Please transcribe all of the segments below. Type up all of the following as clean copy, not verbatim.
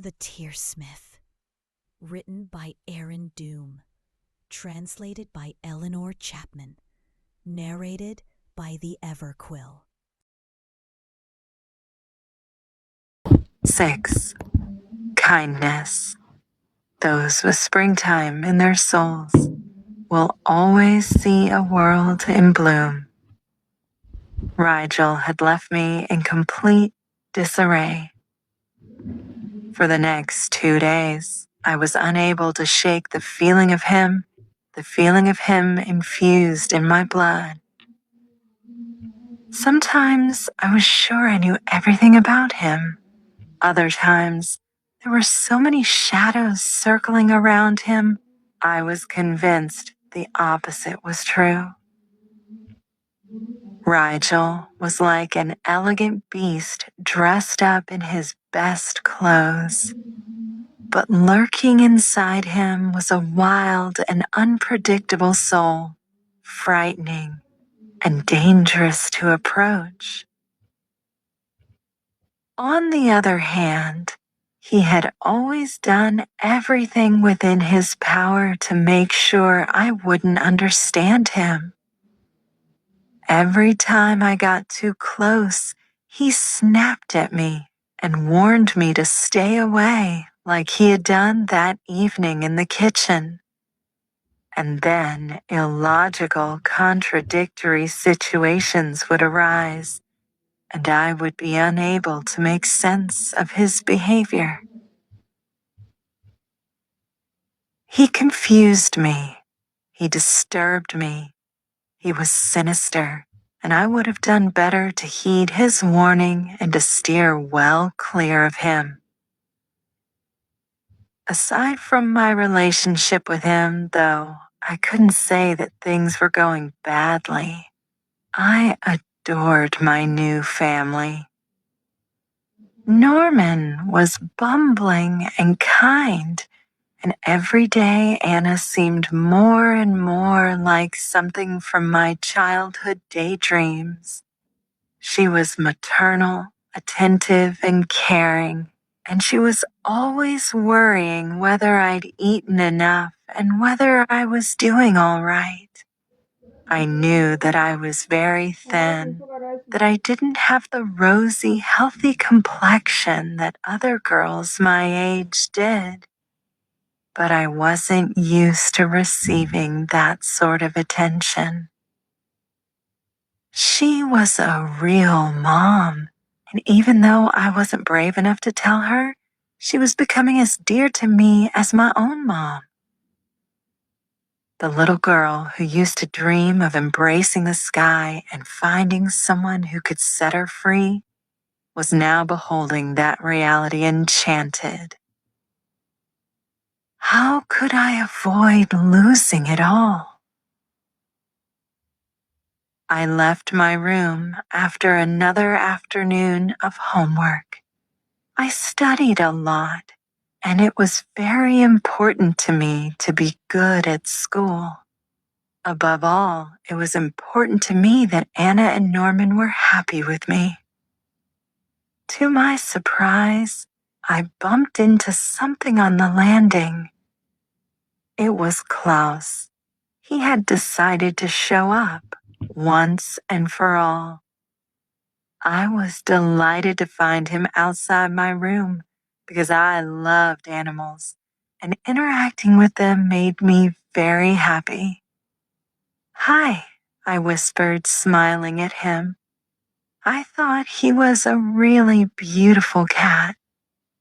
The Tearsmith, written by Erin Doom, translated by Elonare Chapman, narrated by the Everquill. 6. Kindness. Those with springtime in their souls will always see a world in bloom. Rigel had left me in complete disarray. For the next 2 days, I was unable to shake the feeling of him infused in my blood. Sometimes I was sure I knew everything about him. Other times, there were so many shadows circling around him, I was convinced the opposite was true. Rigel was like an elegant beast dressed up in his best clothes. But lurking inside him was a wild and unpredictable soul, frightening and dangerous to approach. On the other hand, he had always done everything within his power to make sure I wouldn't understand him. Every time I got too close, he snapped at me and warned me to stay away, like he had done that evening in the kitchen. And then illogical, contradictory situations would arise, and I would be unable to make sense of his behavior. He confused me. He disturbed me. He was sinister, and I would have done better to heed his warning and to steer well clear of him. Aside from my relationship with him, though, I couldn't say that things were going badly. I adored my new family. Norman was bumbling and kind, and every day Anna seemed more and more like something from my childhood daydreams. She was maternal, attentive, and caring, and she was always worrying whether I'd eaten enough and whether I was doing all right. I knew that I was very thin, that I didn't have the rosy, healthy complexion that other girls my age did. But I wasn't used to receiving that sort of attention. She was a real mom, and even though I wasn't brave enough to tell her, she was becoming as dear to me as my own mom. The little girl who used to dream of embracing the sky and finding someone who could set her free was now beholding that reality enchanted. How could I avoid losing it all? I left my room after another afternoon of homework. I studied a lot, and it was very important to me to be good at school. Above all, it was important to me that Anna and Norman were happy with me. To my surprise, I bumped into something on the landing. It was Klaus. He had decided to show up once and for all. I was delighted to find him outside my room because I loved animals, and interacting with them made me very happy. "Hi," I whispered, smiling at him. I thought he was a really beautiful cat.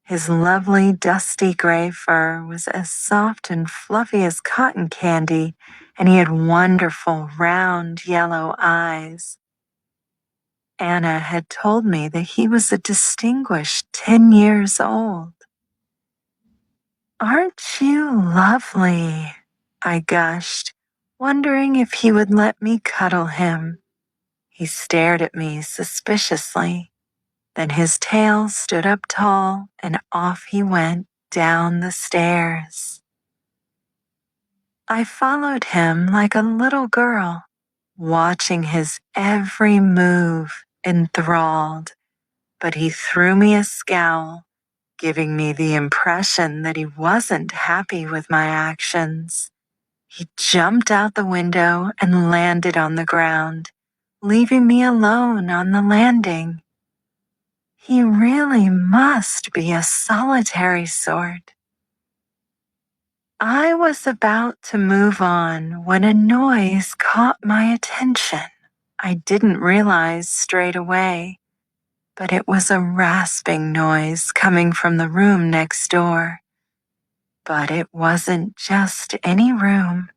His lovely dusty gray fur was as soft and fluffy as cotton candy, and he had wonderful round yellow eyes. Anna had told me that he was a distinguished 10 years old. "Aren't you lovely?" I gushed, wondering if he would let me cuddle him. He stared at me suspiciously. Then his tail stood up tall and off he went down the stairs. I followed him like a little girl, watching his every move, enthralled, but he threw me a scowl giving me the impression that he wasn't happy with my actions. He jumped out the window and landed on the ground, leaving me alone on the landing. He really must be a solitary sort. I was about to move on when a noise caught my attention. I didn't realize straight away, but it was a rasping noise coming from the room next door. But it wasn't just any room.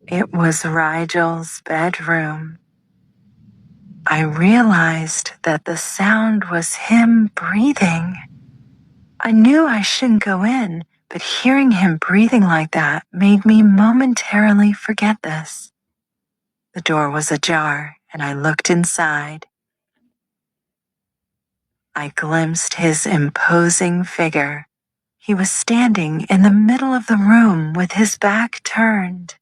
It was Rigel's bedroom. I realized that the sound was him breathing. I knew I shouldn't go in, but hearing him breathing like that made me momentarily forget this. The door was ajar, and I looked inside. I glimpsed his imposing figure. He was standing in the middle of the room with his back turned.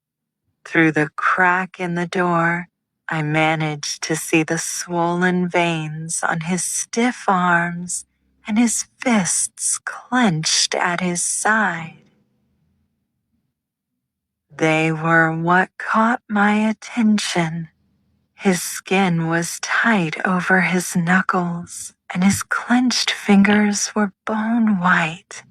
Through the crack in the door, I managed to see the swollen veins on his stiff arms and his fists clenched at his side. They were what caught my attention. His skin was tight over his knuckles, and his clenched fingers were bone white.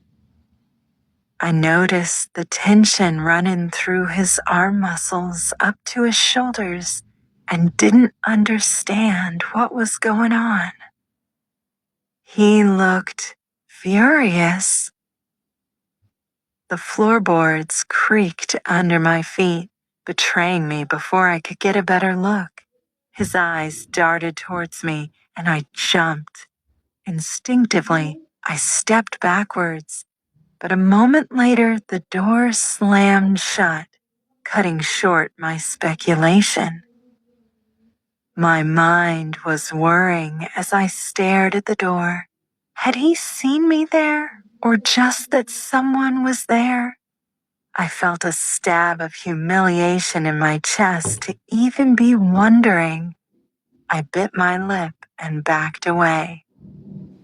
I noticed the tension running through his arm muscles up to his shoulders and didn't understand what was going on. He looked furious. The floorboards creaked under my feet, betraying me before I could get a better look. His eyes darted towards me, and I jumped. Instinctively, I stepped backwards, but a moment later the door slammed shut, cutting short my speculation. My mind was whirring as I stared at the door. Had he seen me there, or just that someone was there? I felt a stab of humiliation in my chest to even be wondering. I bit my lip and backed away.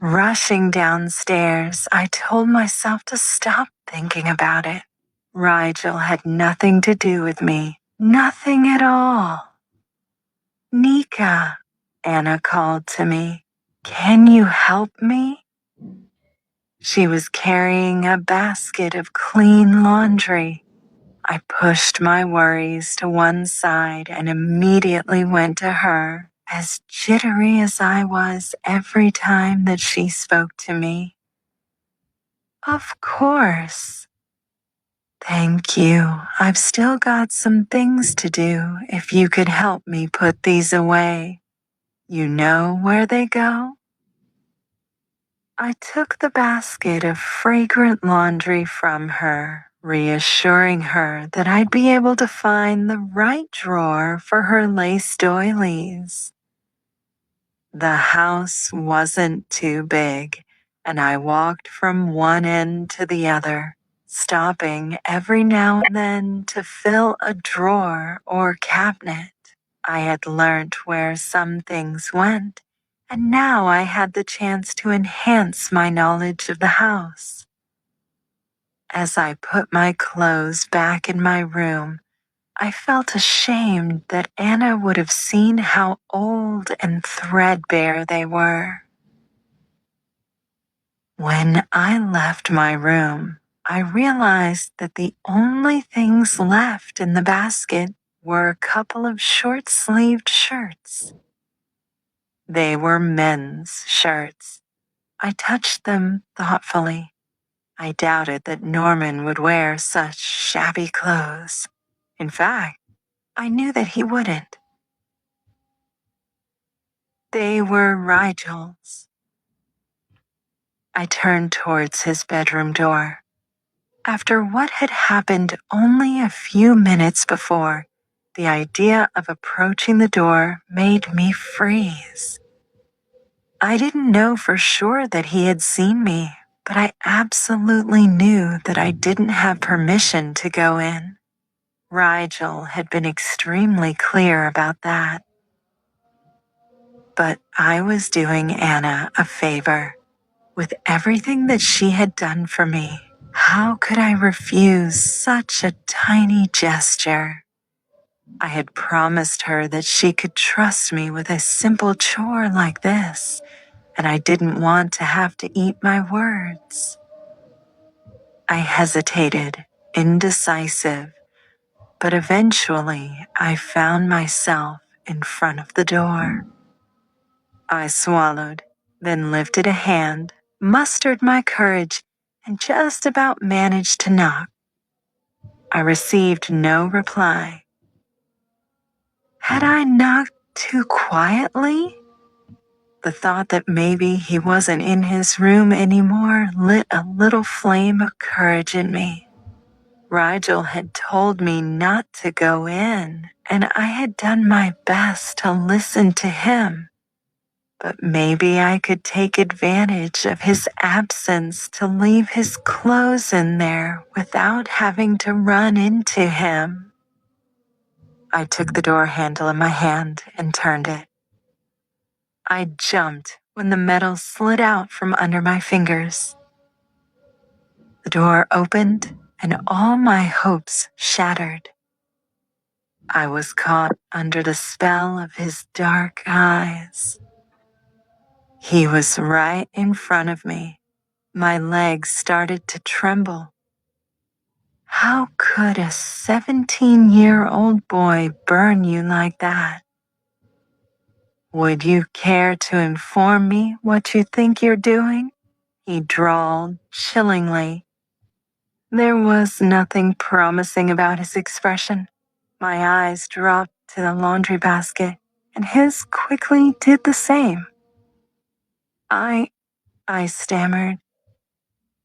Rushing downstairs, I told myself to stop thinking about it. Rigel had nothing to do with me. Nothing at all. Nica, Anna called to me. Can you help me? She was carrying a basket of clean laundry. I pushed my worries to one side and immediately went to her, as jittery as I was every time that she spoke to me. Of course. Thank you. I've still got some things to do if you could help me put these away. You know where they go? I took the basket of fragrant laundry from her, reassuring her that I'd be able to find the right drawer for her lace doilies. The house wasn't too big, and I walked from one end to the other, stopping every now and then to fill a drawer or cabinet. I had learnt where some things went, and now I had the chance to enhance my knowledge of the house. As I put my clothes back in my room, I felt ashamed that Anna would have seen how old and threadbare they were. When I left my room, I realized that the only things left in the basket were a couple of short-sleeved shirts. They were men's shirts. I touched them thoughtfully. I doubted that Norman would wear such shabby clothes. In fact, I knew that he wouldn't. They were Rigel's. I turned towards his bedroom door. After what had happened only a few minutes before, the idea of approaching the door made me freeze. I didn't know for sure that he had seen me, but I absolutely knew that I didn't have permission to go in. Rigel had been extremely clear about that. But I was doing Anna a favor. With everything that she had done for me, how could I refuse such a tiny gesture? I had promised her that she could trust me with a simple chore like this, and I didn't want to have to eat my words. I hesitated, indecisive, but eventually I found myself in front of the door. I swallowed, then lifted a hand, mustered my courage, and just about managed to knock. I received no reply. Had I knocked too quietly? The thought that maybe he wasn't in his room anymore lit a little flame of courage in me. Rigel had told me not to go in, and I had done my best to listen to him. But maybe I could take advantage of his absence to leave his clothes in there without having to run into him. I took the door handle in my hand and turned it. I jumped when the metal slid out from under my fingers. The door opened and all my hopes shattered. I was caught under the spell of his dark eyes. He was right in front of me. My legs started to tremble. How could a 17-year-old boy burn you like that? Would you care to inform me what you think you're doing? He drawled chillingly. There was nothing promising about his expression. My eyes dropped to the laundry basket, and his quickly did the same. I stammered.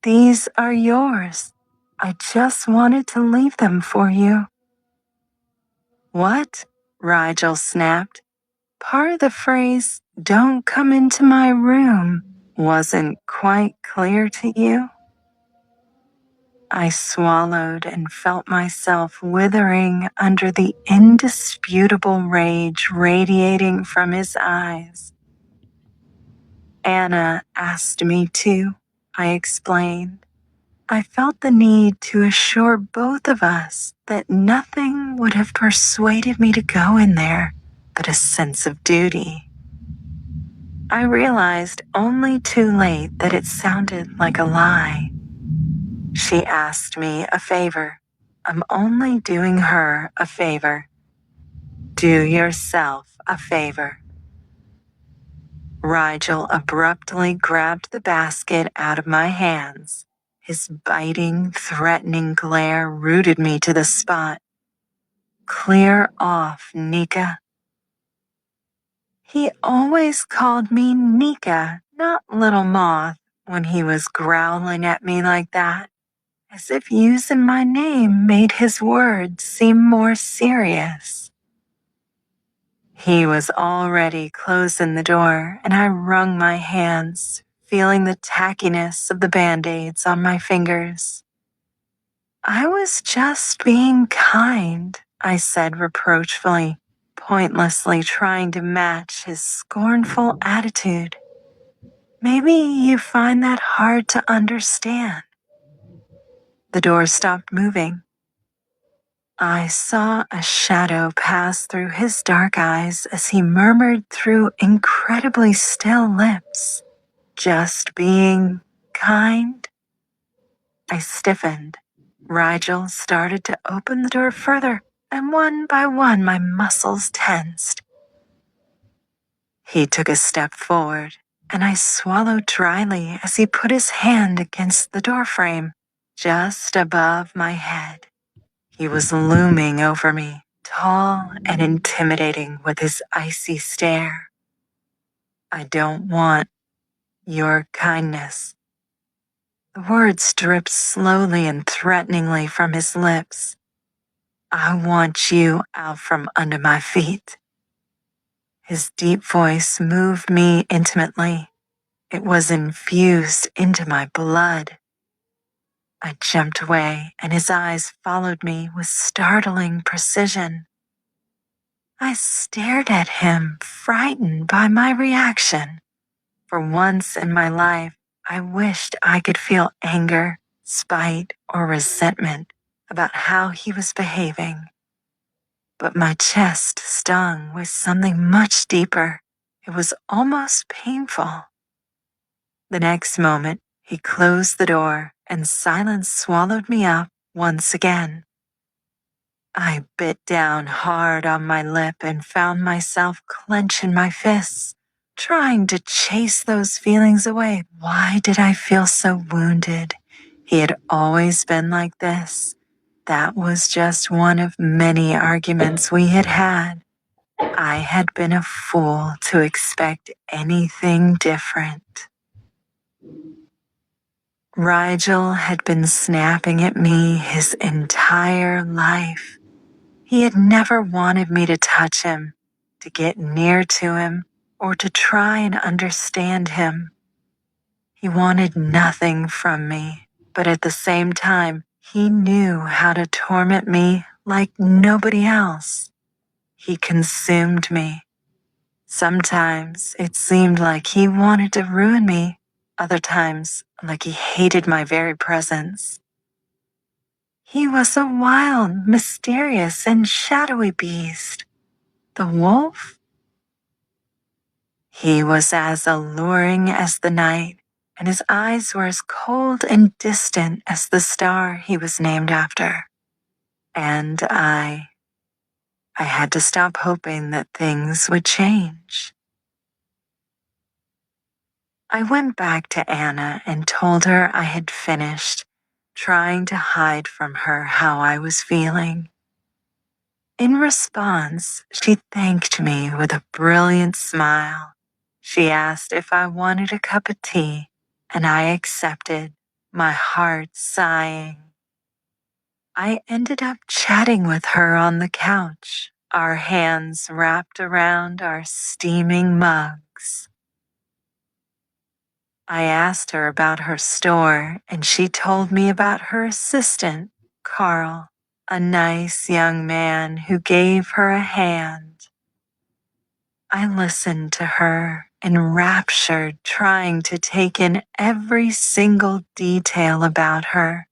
These are yours. I just wanted to leave them for you. What? Rigel snapped. Part of the phrase, don't come into my room, wasn't quite clear to you? I swallowed and felt myself withering under the indisputable rage radiating from his eyes. Anna asked me to, I explained. I felt the need to assure both of us that nothing would have persuaded me to go in there but a sense of duty. I realized only too late that it sounded like a lie. She asked me a favor. I'm only doing her a favor. Do yourself a favor. Rigel abruptly grabbed the basket out of my hands. His biting, threatening glare rooted me to the spot. Clear off, Nica. He always called me Nica, not Little Moth, when he was growling at me like that, as if using my name made his words seem more serious. He was already closing the door, and I wrung my hands, feeling the tackiness of the band-aids on my fingers. I was just being kind, I said reproachfully, pointlessly trying to match his scornful attitude. Maybe you find that hard to understand. The door stopped moving. I saw a shadow pass through his dark eyes as he murmured through incredibly still lips, just being kind. I stiffened. Rigel started to open the door further, and one by one my muscles tensed. He took a step forward, and I swallowed dryly as he put his hand against the doorframe, just above my head. He was looming over me, tall and intimidating with his icy stare. I don't want your kindness. The words dripped slowly and threateningly from his lips. I want you out from under my feet. His deep voice moved me intimately. It was infused into my blood. I jumped away, and his eyes followed me with startling precision. I stared at him, frightened by my reaction. For once in my life, I wished I could feel anger, spite, or resentment about how he was behaving. But my chest stung with something much deeper. It was almost painful. The next moment, he closed the door and silence swallowed me up once again. I bit down hard on my lip and found myself clenching my fists, trying to chase those feelings away. Why did I feel so wounded? He had always been like this. That was just one of many arguments we had had. I had been a fool to expect anything different. Rigel had been snapping at me his entire life. He had never wanted me to touch him, to get near to him, or to try and understand him. He wanted nothing from me, but at the same time, he knew how to torment me like nobody else. He consumed me. Sometimes it seemed like he wanted to ruin me, other times like he hated my very presence. He was a wild, mysterious, and shadowy beast. The wolf? He was as alluring as the night, and his eyes were as cold and distant as the star he was named after. And I had to stop hoping that things would change. I went back to Anna and told her I had finished, trying to hide from her how I was feeling. In response, she thanked me with a brilliant smile. She asked if I wanted a cup of tea, and I accepted, my heart sighing. I ended up chatting with her on the couch, our hands wrapped around our steaming mugs. I asked her about her store, and she told me about her assistant, Carl, a nice young man who gave her a hand. I listened to her, enraptured, trying to take in every single detail about her.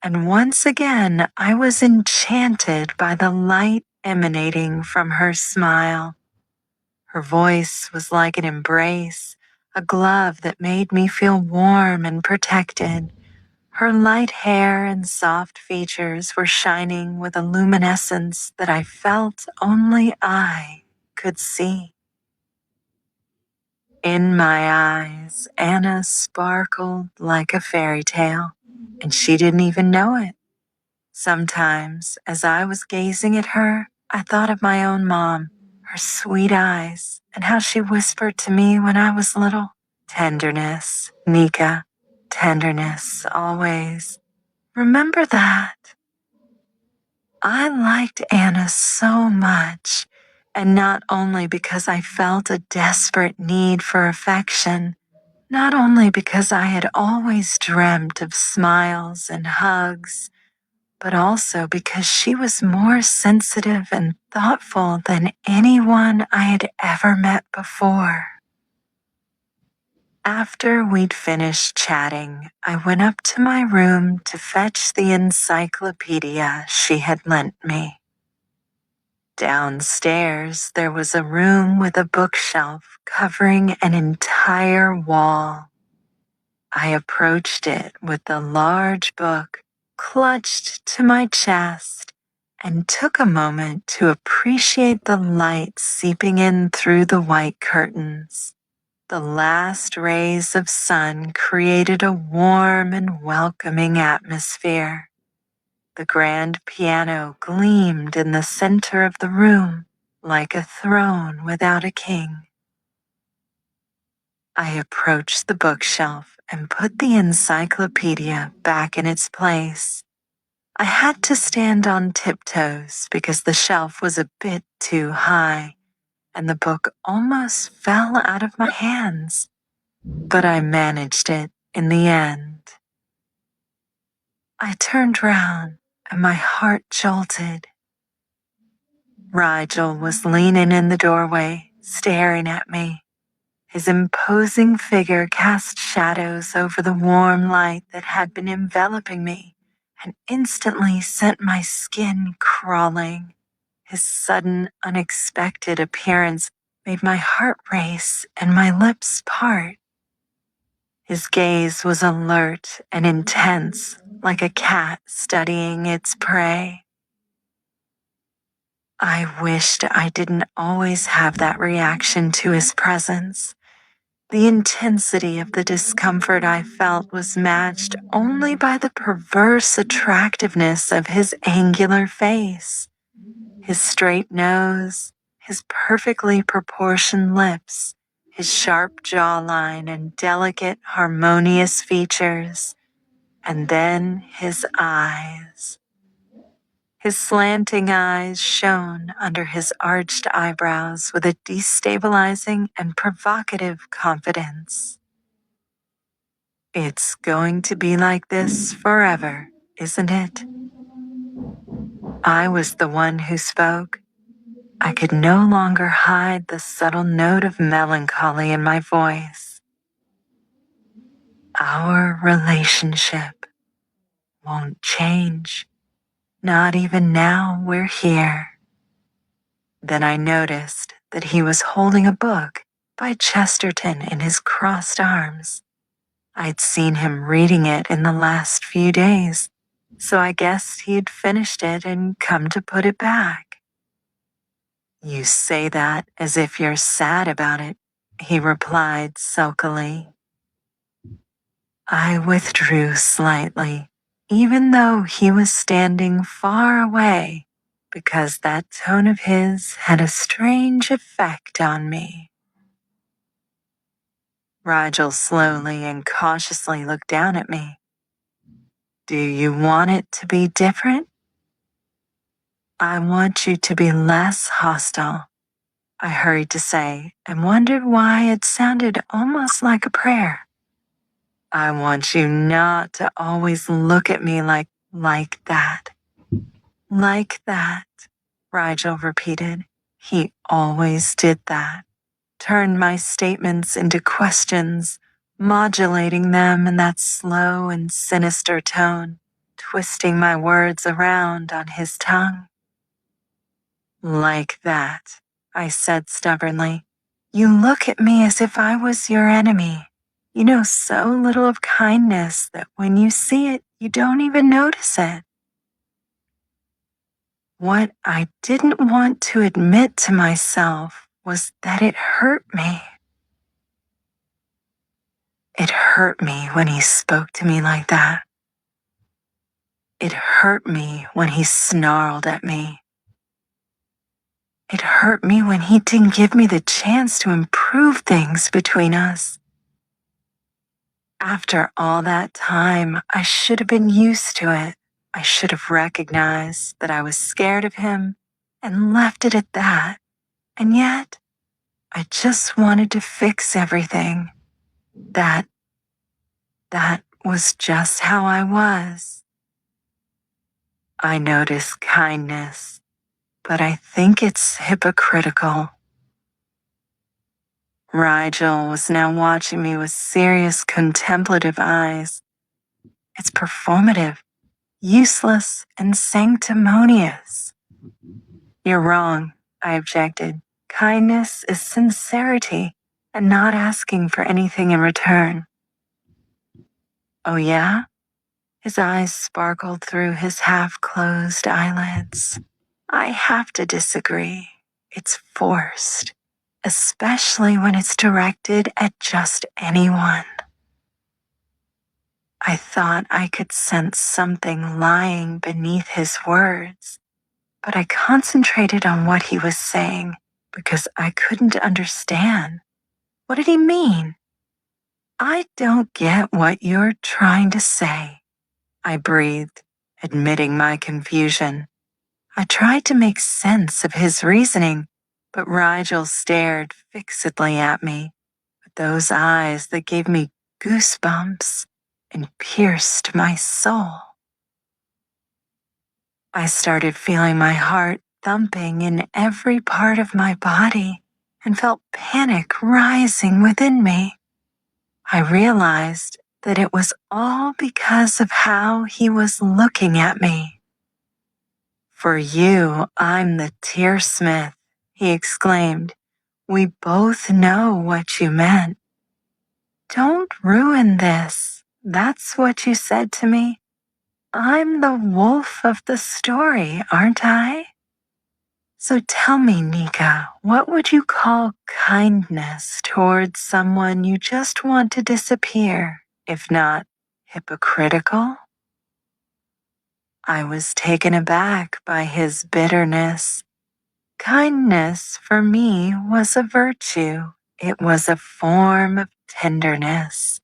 And once again, I was enchanted by the light emanating from her smile. Her voice was like an embrace, a glove that made me feel warm and protected. Her light hair and soft features were shining with a luminescence that I felt only I could see. In my eyes, Anna sparkled like a fairy tale, and she didn't even know it. Sometimes, as I was gazing at her, I thought of my own mom, her sweet eyes, and how she whispered to me when I was little, "Tenderness, Nica, tenderness always. Remember that." I liked Anna so much, and not only because I felt a desperate need for affection, not only because I had always dreamt of smiles and hugs, but also because she was more sensitive and thoughtful than anyone I had ever met before. After we'd finished chatting, I went up to my room to fetch the encyclopedia she had lent me. Downstairs, there was a room with a bookshelf covering an entire wall. I approached it with the large book clutched to my chest and took a moment to appreciate the light seeping in through the white curtains. The last rays of sun created a warm and welcoming atmosphere. The grand piano gleamed in the center of the room like a throne without a king. I approached the bookshelf and put the encyclopedia back in its place. I had to stand on tiptoes because the shelf was a bit too high and the book almost fell out of my hands, but I managed it in the end. I turned round and my heart jolted. Rigel was leaning in the doorway, staring at me. His imposing figure cast shadows over the warm light that had been enveloping me and instantly sent my skin crawling. His sudden, unexpected appearance made my heart race and my lips part. His gaze was alert and intense, like a cat studying its prey. I wished I didn't always have that reaction to his presence. The intensity of the discomfort I felt was matched only by the perverse attractiveness of his angular face, his straight nose, his perfectly proportioned lips, his sharp jawline and delicate, harmonious features, and then his eyes. His slanting eyes shone under his arched eyebrows with a destabilizing and provocative confidence. It's going to be like this forever, isn't it? I was the one who spoke. I could no longer hide the subtle note of melancholy in my voice. Our relationship won't change, not even now we're here. Then I noticed that he was holding a book by Chesterton in his crossed arms. I'd seen him reading it in the last few days, so I guessed he had finished it and come to put it back. You say that as if you're sad about it, he replied sulkily. I withdrew slightly, even though he was standing far away, because that tone of his had a strange effect on me. Rigel slowly and cautiously looked down at me. Do you want it to be different? I want you to be less hostile, I hurried to say, and wondered why it sounded almost like a prayer. I want you not to always look at me like that. Like that, Rigel repeated. He always did that. Turned my statements into questions, modulating them in that slow and sinister tone, twisting my words around on his tongue. Like that, I said stubbornly. You look at me as if I was your enemy. You know so little of kindness that when you see it, you don't even notice it. What I didn't want to admit to myself was that it hurt me. It hurt me when he spoke to me like that. It hurt me when he snarled at me. It hurt me when he didn't give me the chance to improve things between us. After all that time, I should have been used to it. I should have recognized that I was scared of him and left it at that. And yet, I just wanted to fix everything. That was just how I was. I notice kindness, but I think it's hypocritical. Rigel was now watching me with serious, contemplative eyes. It's performative, useless, and sanctimonious. You're wrong, I objected. Kindness is sincerity and not asking for anything in return. Oh yeah? His eyes sparkled through his half-closed eyelids. I have to disagree. It's forced, especially when it's directed at just anyone. I thought I could sense something lying beneath his words, but I concentrated on what he was saying because I couldn't understand. What did he mean? I don't get what you're trying to say, I breathed, admitting my confusion. I tried to make sense of his reasoning, but Rigel stared fixedly at me with those eyes that gave me goosebumps and pierced my soul. I started feeling my heart thumping in every part of my body, and felt panic rising within me. I realized that it was all because of how he was looking at me. "For you, I'm the Tearsmith," he exclaimed. "We both know what you meant." "Don't ruin this. That's what you said to me. I'm the wolf of the story, aren't I? So tell me, Nica, what would you call kindness towards someone you just want to disappear, if not hypocritical?" I was taken aback by his bitterness. Kindness for me was a virtue. It was a form of tenderness.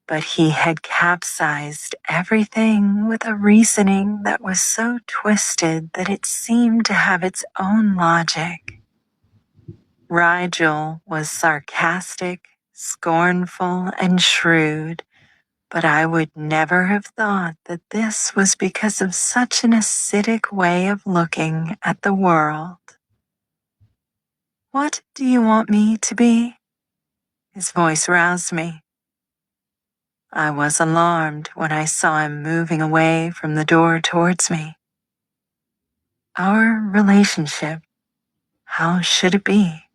But he had capsized everything with a reasoning that was so twisted that it seemed to have its own logic. Rigel was sarcastic, scornful, and shrewd, but I would never have thought that this was because of such an acidic way of looking at the world. "What do you want me to be?" His voice roused me. I was alarmed when I saw him moving away from the door towards me. "Our relationship, how should it be?"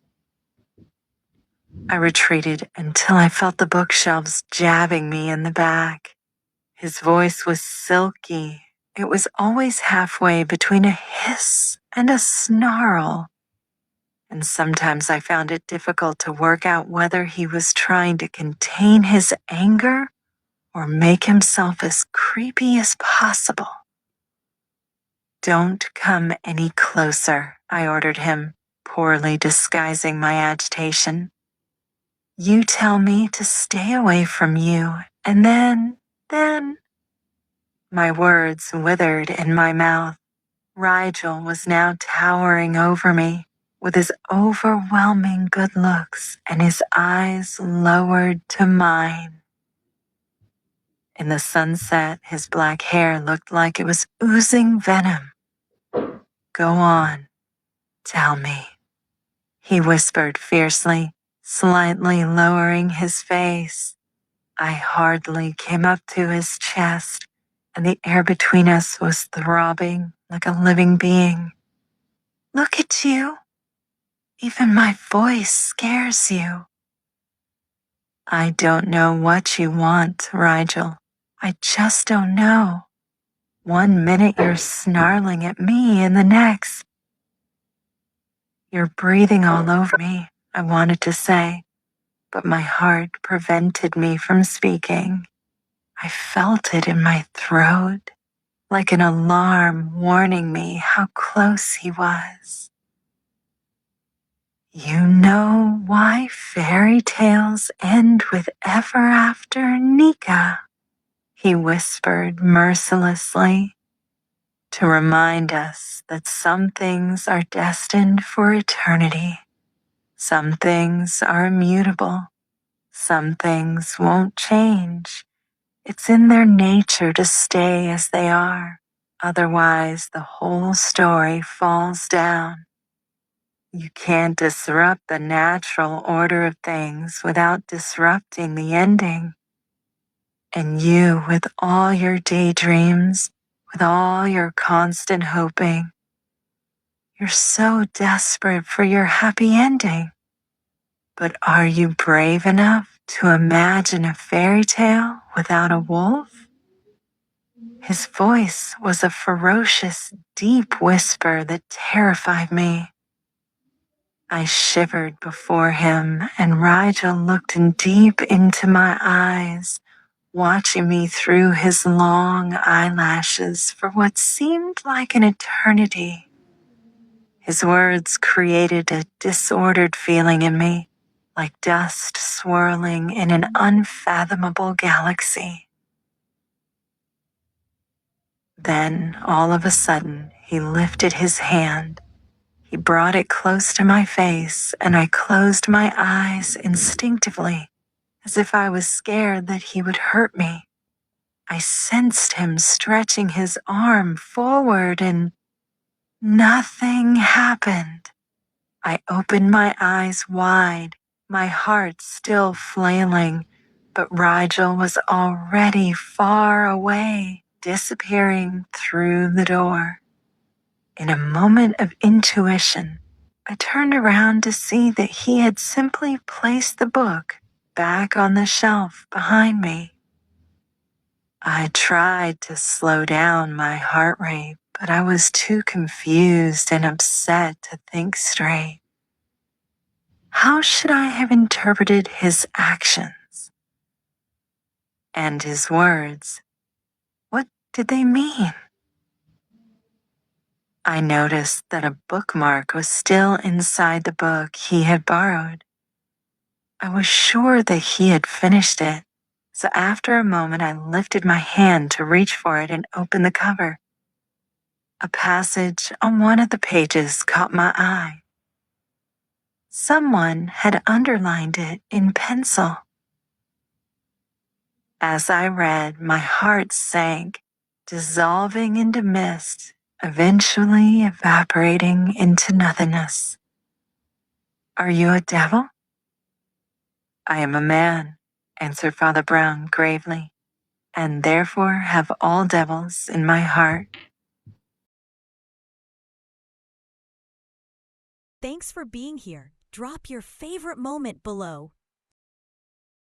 I retreated until I felt the bookshelves jabbing me in the back. His voice was silky. It was always halfway between a hiss and a snarl. And sometimes I found it difficult to work out whether he was trying to contain his anger or make himself as creepy as possible. "Don't come any closer," I ordered him, poorly disguising my agitation. "You tell me to stay away from you, and then... My words withered in my mouth. Rigel was now towering over me, with his overwhelming good looks and his eyes lowered to mine. In the sunset, his black hair looked like it was oozing venom. "Go on, tell me," he whispered fiercely, slightly lowering his face. I hardly came up to his chest, and the air between us was throbbing like a living being. "Look at you. Even my voice scares you." "I don't know what you want, Rigel. I just don't know. One minute you're snarling at me, and the next, you're breathing all over me," I wanted to say, but my heart prevented me from speaking. I felt it in my throat, like an alarm warning me how close he was. "You know why fairy tales end with ever after, Nica?" he whispered mercilessly, "to remind us that some things are destined for eternity. Some things are immutable. Some things won't change. It's in their nature to stay as they are. Otherwise, the whole story falls down. You can't disrupt the natural order of things without disrupting the ending. And you, with all your daydreams, with all your constant hoping, you're so desperate for your happy ending. But are you brave enough to imagine a fairy tale without a wolf?" His voice was a ferocious, deep whisper that terrified me. I shivered before him, and Rigel looked deep into my eyes, watching me through his long eyelashes for what seemed like an eternity. His words created a disordered feeling in me, like dust swirling in an unfathomable galaxy. Then, all of a sudden, he lifted his hand. He brought it close to my face, and I closed my eyes instinctively, as if I was scared that he would hurt me. I sensed him stretching his arm forward, and nothing happened. I opened my eyes wide, my heart still flailing, but Rigel was already far away, disappearing through the door. In a moment of intuition, I turned around to see that he had simply placed the book back on the shelf behind me. I tried to slow down my heart rate, but I was too confused and upset to think straight. How should I have interpreted his actions? And his words? What did they mean? I noticed that a bookmark was still inside the book he had borrowed. I was sure that he had finished it, so after a moment I lifted my hand to reach for it and open the cover. A passage on one of the pages caught my eye. Someone had underlined it in pencil. As I read, my heart sank, dissolving into mist, eventually evaporating into nothingness. Are you a devil? I am a man, answered Father Brown gravely, and therefore have all devils in my heart. Thanks for being here. Drop your favorite moment below.